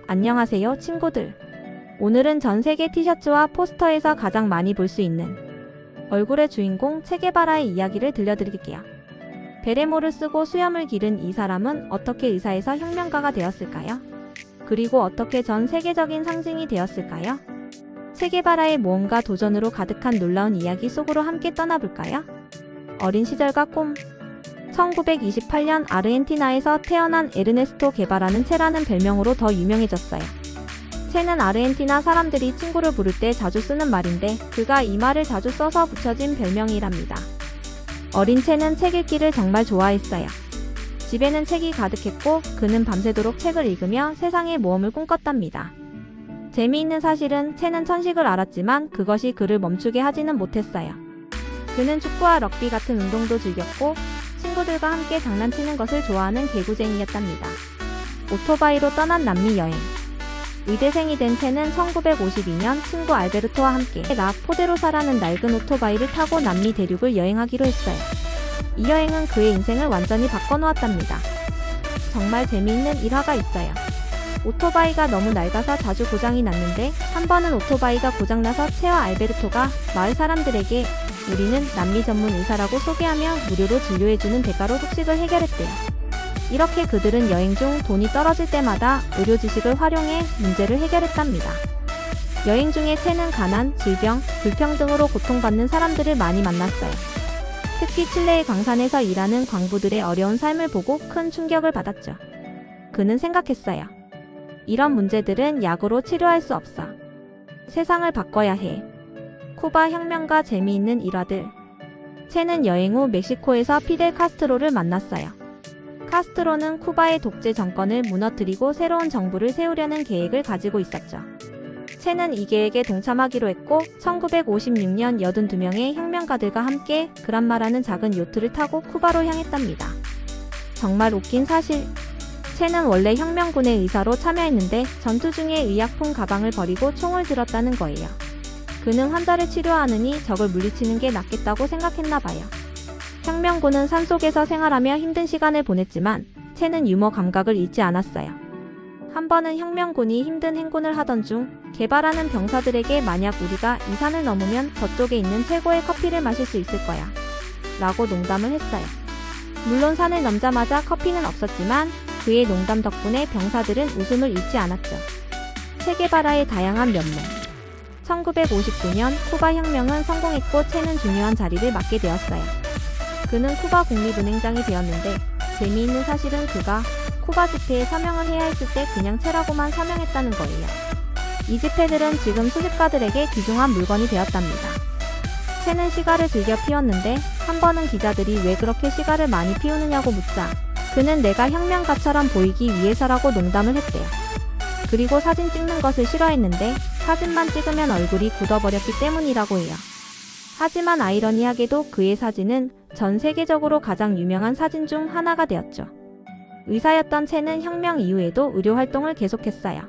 안녕하세요 친구들. 오늘은 전 세계 티셔츠와 포스터에서 가장 많이 볼 수 있는 얼굴의 주인공 체게바라의 이야기를 들려드릴게요. 베레모를 쓰고 수염을 기른 이 사람은 어떻게 의사에서 혁명가가 되었을까요? 그리고 어떻게 전 세계적인 상징이 되었을까요? 체게바라의 모험과 도전으로 가득한 놀라운 이야기 속으로 함께 떠나볼까요? 어린 시절과 꿈. 1928년 아르헨티나에서 태어난 에르네스토 게바라는 체라는 별명으로 더 유명해졌어요. 체는 아르헨티나 사람들이 친구를 부를 때 자주 쓰는 말인데 그가 이 말을 자주 써서 붙여진 별명이랍니다. 어린 체는 책 읽기를 정말 좋아했어요. 집에는 책이 가득했고 그는 밤새도록 책을 읽으며 세상의 모험을 꿈꿨답니다. 재미있는 사실은 체는 천식을 알았지만 그것이 그를 멈추게 하지는 못했어요. 그는 축구와 럭비 같은 운동도 즐겼고 친구들과 함께 장난치는 것을 좋아하는 개구쟁이였답니다. 오토바이로 떠난 남미 여행. 의대생이 된 체는 1952년 친구 알베르토와 함께 라 포데로사라는 낡은 오토바이를 타고 남미 대륙을 여행하기로 했어요. 이 여행은 그의 인생을 완전히 바꿔놓았답니다. 정말 재미있는 일화가 있어요. 오토바이가 너무 낡아서 자주 고장이 났는데 한 번은 오토바이가 고장나서 체와 알베르토가 마을 사람들에게 우리는 남미 전문 의사라고 소개하며 무료로 진료해주는 대가로 속식을 해결했대요. 이렇게 그들은 여행 중 돈이 떨어질 때마다 의료 지식을 활용해 문제를 해결했답니다. 여행 중에 체는 가난, 질병, 불평등으로 고통받는 사람들을 많이 만났어요. 특히 칠레의 광산에서 일하는 광부들의 어려운 삶을 보고 큰 충격을 받았죠. 그는 생각했어요. 이런 문제들은 약으로 치료할 수 없어. 세상을 바꿔야 해. 쿠바 혁명과 재미있는 일화들. 체는 여행 후 멕시코에서 피델 카스트로를 만났어요. 카스트로는 쿠바의 독재 정권을 무너뜨리고 새로운 정부를 세우려는 계획을 가지고 있었죠. 체는 이 계획에 동참하기로 했고 1956년 82명의 혁명가들과 함께 그란마라는 작은 요트를 타고 쿠바로 향했답니다. 정말 웃긴 사실. 체는 원래 혁명군의 의사로 참여했는데 전투 중에 의약품 가방을 버리고 총을 들었다는 거예요. 그는 환자를 치료하느니 적을 물리치는 게 낫겠다고 생각했나봐요. 혁명군은 산속에서 생활하며 힘든 시간을 보냈지만 체는 유머 감각을 잃지 않았어요. 한 번은 혁명군이 힘든 행군을 하던 중 게바라는 병사들에게 만약 우리가 이 산을 넘으면 저쪽에 있는 최고의 커피를 마실 수 있을 거야 라고 농담을 했어요. 물론 산을 넘자마자 커피는 없었지만 그의 농담 덕분에 병사들은 웃음을 잃지 않았죠. 체게바라의 다양한 면모. 1959년 쿠바 혁명은 성공했고 체는 중요한 자리를 맡게 되었어요. 그는 쿠바 국립은행장이 되었는데 재미있는 사실은 그가 쿠바 집회에 서명을 해야 했을 때 그냥 체라고만 서명했다는 거예요. 이 지폐들은 지금 수집가들에게 귀중한 물건이 되었답니다. 체는 시가를 즐겨 피웠는데 한 번은 기자들이 왜 그렇게 시가를 많이 피우느냐고 묻자 그는 내가 혁명가처럼 보이기 위해서라고 농담을 했대요. 그리고 사진 찍는 것을 싫어했는데 사진만 찍으면 얼굴이 굳어버렸기 때문이라고 해요. 하지만 아이러니하게도 그의 사진은 전 세계적으로 가장 유명한 사진 중 하나가 되었죠. 의사였던 체는 혁명 이후에도 의료 활동을 계속했어요.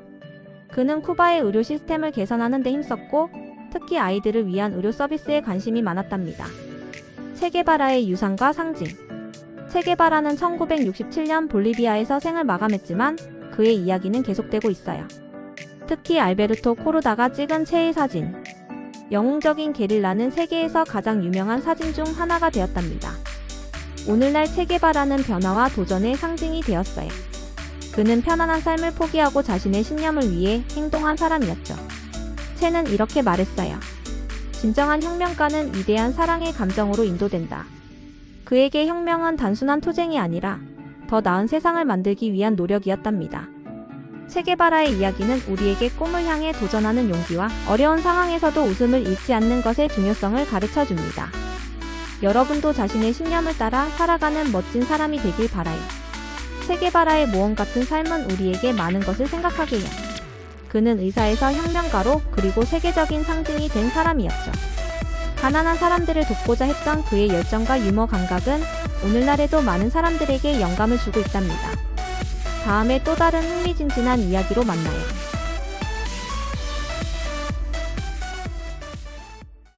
그는 쿠바의 의료 시스템을 개선하는 데 힘썼고 특히 아이들을 위한 의료 서비스에 관심이 많았답니다. 체게바라의 유산과 상징. 체게바라는 1967년 볼리비아에서 생을 마감했지만 그의 이야기는 계속되고 있어요. 특히 알베르토 코르다가 찍은 체의 사진. 영웅적인 게릴라는 세계에서 가장 유명한 사진 중 하나가 되었답니다. 오늘날 체게바라는 변화와 도전의 상징이 되었어요. 그는 편안한 삶을 포기하고 자신의 신념을 위해 행동한 사람이었죠. 체는 이렇게 말했어요. 진정한 혁명가는 위대한 사랑의 감정으로 인도된다. 그에게 혁명은 단순한 투쟁이 아니라 더 나은 세상을 만들기 위한 노력이었답니다. 체게바라의 이야기는 우리에게 꿈을 향해 도전하는 용기와 어려운 상황에서도 웃음을 잃지 않는 것의 중요성을 가르쳐 줍니다. 여러분도 자신의 신념을 따라 살아가는 멋진 사람이 되길 바라요. 체게바라의 모험 같은 삶은 우리에게 많은 것을 생각하게 해요. 그는 의사에서 혁명가로 그리고 세계적인 상징이 된 사람이었죠. 가난한 사람들을 돕고자 했던 그의 열정과 유머 감각은 오늘날에도 많은 사람들에게 영감을 주고 있답니다. 다음에 또 다른 흥미진진한 이야기로 만나요.